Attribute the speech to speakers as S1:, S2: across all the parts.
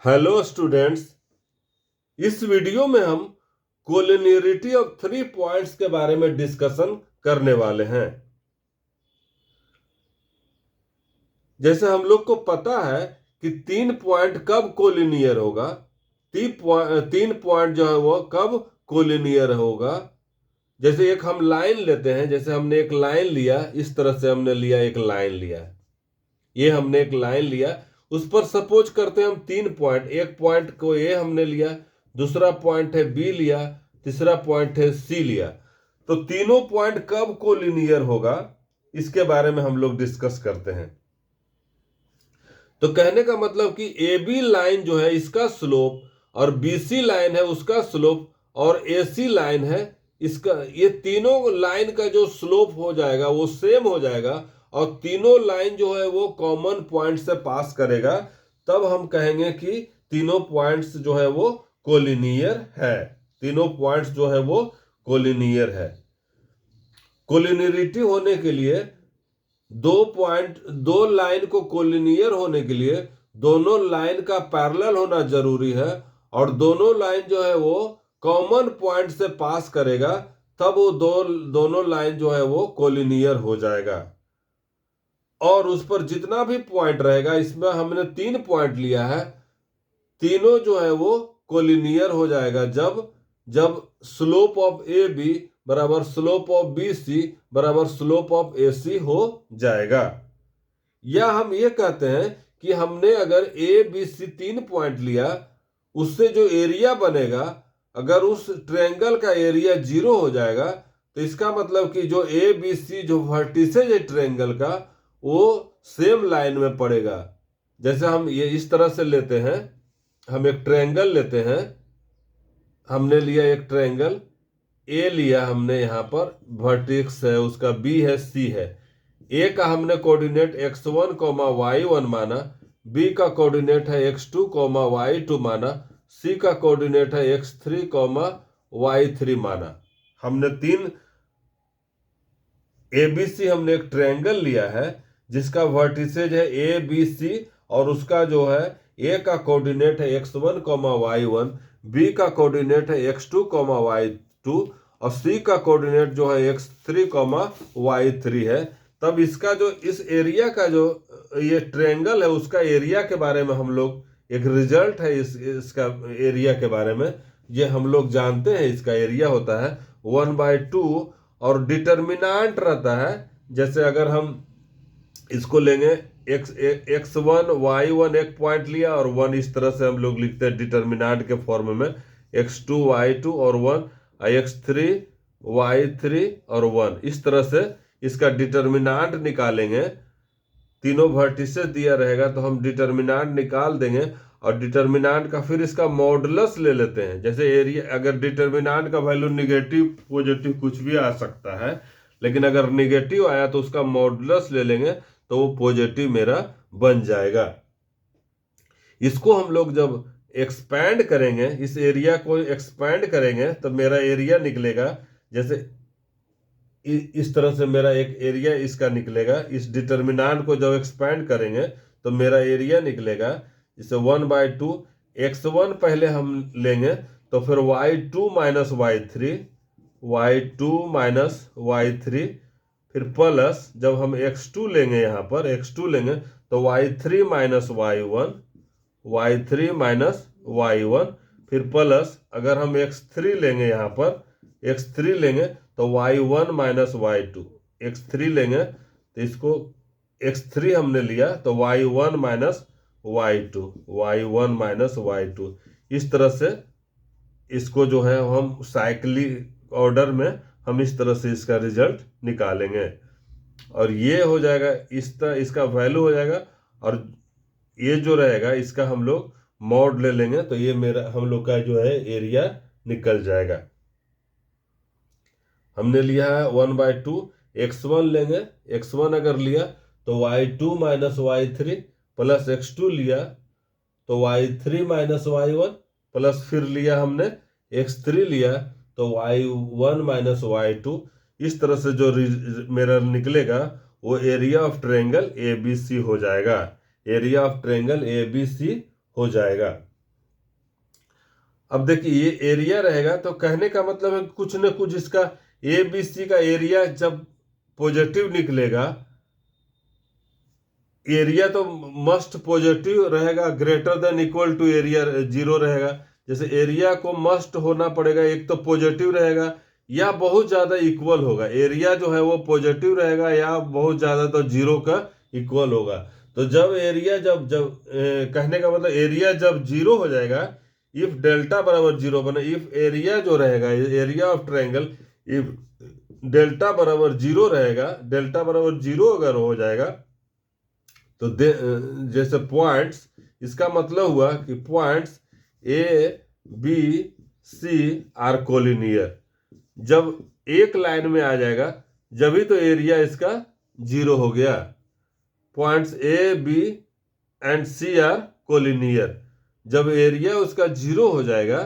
S1: Hello students, इस video में हम कोलिनियरिटी ऑफ 3 पॉइंट्स के बारे में डिस्कशन करने वाले हैं। जैसे हम लोग को पता है कि 3 पॉइंट कब कोलिनियर होगा, 3 पॉइंट जो है वो कब कोलिनियर होगा। जैसे एक हम लाइन लेते हैं, जैसे हमने एक लाइन लिया, इस तरह से हमने लिया, एक लाइन लिया, ये हमने एक लाइन लिया, उस पर सपोज करते हैं हम 3 पॉइंट, एक पॉइंट को ए हमने लिया, दूसरा पॉइंट है बी लिया, तीसरा पॉइंट है सी लिया। तो तीनों पॉइंट कब कोलिनियर होगा, इसके बारे में हम लोग डिस्कस करते हैं। तो कहने का मतलब कि ए बी लाइन जो है इसका स्लोप और बी सी लाइन है उसका स्लोप और ए सी लाइन है इसका, ये तीनों लाइन का जो स्लोप हो जाएगा वो सेम हो जाएगा और तीनों लाइन जो है वो कॉमन पॉइंट से पास करेगा, तब हम कहेंगे कि तीनों पॉइंट्स जो है वो कोलिनियर है। तीनों पॉइंट्स जो है वो कोलिनियर है। कोलिनियरिटी होने के लिए दो लाइन को कोलिनियर होने के लिए दोनों लाइन का पैरेलल होना जरूरी है और दोनों लाइन जो है वो कॉमन पॉइंट से पास करेगा, तब वो दोनों लाइन जो है वो कोलिनियर हो जाएगा। और उस पर जितना भी पॉइंट रहेगा, इसमें हमने 3 पॉइंट लिया है, तीनों जो है वो कोलिनियर हो जाएगा जब जब स्लोप ऑफ ए बी बराबर स्लोप ऑफ बी सी बराबर स्लोप ऑफ ए सी हो जाएगा। या हम ये कहते हैं कि हमने अगर ए बी सी 3 पॉइंट लिया, उससे जो एरिया बनेगा, अगर उस ट्रायंगल का एरिया 0 हो जाएगा, तो इसका मतलब कि जो ए बी सी जो वर्टिसेज है ट्रायंगल का, वो सेम लाइन में पड़ेगा। जैसे हम ये इस तरह से लेते हैं, हम एक ट्रायंगल लेते हैं, हमने लिया एक ट्रायंगल, ए लिया हमने, यहाँ पर वर्टेक्स है उसका, बी है, सी है। ए का हमने कोऑर्डिनेट x1 y1 माना, बी का कोऑर्डिनेट है x2 y2 माना, सी का कोऑर्डिनेट है x3 y3 माना। हमने तीन ए बी सी हमने एक ट्रायंगल लिया है जिसका वर्टिसेज है ए बी सी और उसका जो है ए का कोऑर्डिनेट है x1 y1, बी का कोऑर्डिनेट है x2 y2 और सी का कोऑर्डिनेट जो है x3 y3 है। तब इसका जो इस एरिया का जो ये ट्रायंगल है उसका एरिया के बारे में हम लोग एक रिजल्ट है इसका एरिया के बारे में, ये हम लोग जानते हैं इसका एरिया होता है 1/2 और डिटर्मिनांट रहता है। जैसे अगर हम इसको लेंगे x1 y1 एक पॉइंट लिया और 1, इस तरह से हम लोग लिखते हैं डिटर्मिनांट के फॉर्म में, x2 y2 और 1, x3 y3 और 1, इस तरह से इसका डिटर्मिनांट निकालेंगे। तीनों वर्टिसेस दिया रहेगा तो हम डिटर्मिनांट निकाल देंगे और डिटर्मिनांट का फिर इसका मॉडुलस ले लेते हैं। जैसे एरिया, अगर डिटर्मिनांट का वैल्यू निगेटिव पॉजिटिव कुछ भी आ सकता है, लेकिन अगर निगेटिव आया तो उसका मॉडुलस ले लेंगे तो वो पॉजिटिव मेरा बन जाएगा। इसको हम लोग जब एक्सपैंड करेंगे, इस एरिया को एक्सपैंड करेंगे, तो मेरा एरिया निकलेगा, जैसे इस तरह से मेरा एक एरिया इसका निकलेगा। इस डिटर्मिनांट को जब एक्सपैंड करेंगे तो मेरा एरिया निकलेगा, इसे 1/2 x1 पहले हम लेंगे तो फिर y2 minus y3, y2 minus y3, फिर प्लस जब हम x2 लेंगे, यहाँ पर x2 लेंगे तो y3 minus y1, y3 minus y1, फिर प्लस अगर हम x3 लेंगे, यहाँ पर x3 लेंगे तो y1 माइनस y2, x3 लेंगे तो इसको x3 हमने लिया तो y1 minus y2, y1 minus y2, इस तरह से इसको जो है हम साइक्लिक ऑर्डर में हम इस तरह से इसका रिजल्ट निकालेंगे और ये हो जाएगा, इस तरह इसका वैल्यू हो जाएगा और ये जो रहेगा इसका हम लोग मॉड ले लेंगे तो ये मेरा हम लोग का जो है एरिया निकल जाएगा। हमने लिया है 1/2, x1 लेंगे, x1 अगर लिया तो y2 minus y3 plus x2 लिया तो y3 माइनस y1 प्लस फिर लिया हमने x3 लिया तो y1 माइनस y2, इस तरह से जो मेरा निकलेगा वो एरिया ऑफ ट्रायंगल ABC हो जाएगा। एरिया ऑफ ट्रायंगल ABC हो जाएगा। अब देखिए ये एरिया रहेगा, तो कहने का मतलब है कुछ न कुछ इसका ए बी सी का एरिया जब पॉजिटिव निकलेगा, एरिया तो मस्ट पॉजिटिव रहेगा, greater than equal to area zero रहेगा। जैसे एरिया को मस्ट होना पड़ेगा, एक तो पॉजिटिव रहेगा या बहुत ज्यादा इक्वल होगा। एरिया जो है वो पॉजिटिव रहेगा या बहुत ज्यादा तो जीरो का इक्वल होगा। तो जब एरिया जब जब कहने का मतलब एरिया जब जीरो हो जाएगा, इफ डेल्टा बराबर जीरो बने, इफ एरिया जो रहेगा area of triangle, if delta बराबर जीरो रहेगा, डेल्टा बराबर जीरो अगर हो जाएगा तो जैसे पॉइंट्स, इसका मतलब हुआ कि points A B C are collinear. जब एक लाइन में आ जाएगा जब ही तो एरिया इसका जीरो हो गया। Points A B and C are collinear, जब एरिया उसका जीरो हो जाएगा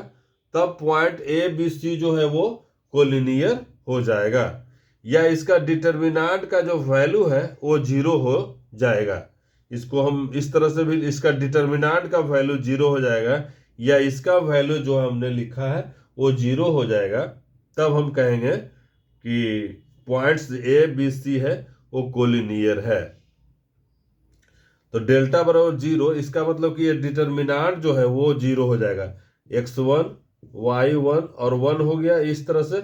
S1: तब पॉइंट ए बी सी जो है वो कोलिनियर हो जाएगा, या इसका डिटर्मिनांट का जो वैल्यू है वो जीरो हो जाएगा। इसको हम इस तरह से भी, इसका डिटर्मिनांट का वैल्यू जीरो हो जाएगा या इसका वैल्यू जो हमने लिखा है वो जीरो हो जाएगा, तब हम कहेंगे कि पॉइंट्स ए बी सी है वो कोलिनियर है। तो डेल्टा बराबर जीरो, इसका मतलब कि ये डिटर्मिनांट जो है वो जीरो हो जाएगा। x1 y1 और 1 हो गया, इस तरह से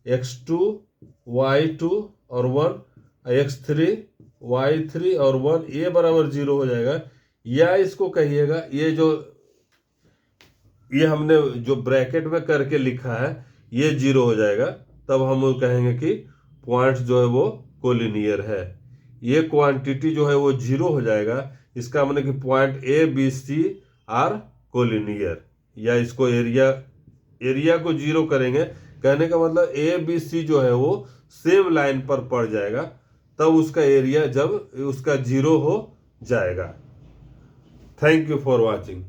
S1: x2 y2 और 1, x3 y3 और 1, ये बराबर जीरो हो जाएगा। या इसको कहिएगा ये हमने जो ब्रैकेट में करके लिखा है ये जीरो हो जाएगा, तब हम कहेंगे कि पॉइंट्स जो है वो कोलिनियर है। ये क्वांटिटी जो है वो जीरो हो जाएगा, इसका मतलब कि point A B C are collinear. या इसको एरिया को जीरो करेंगे, कहने का मतलब ए बी सी जो है वो सेम लाइन पर पड़ जाएगा, तब उसका एरिया जब उसका जीरो हो जाएगा। Thank you for watching.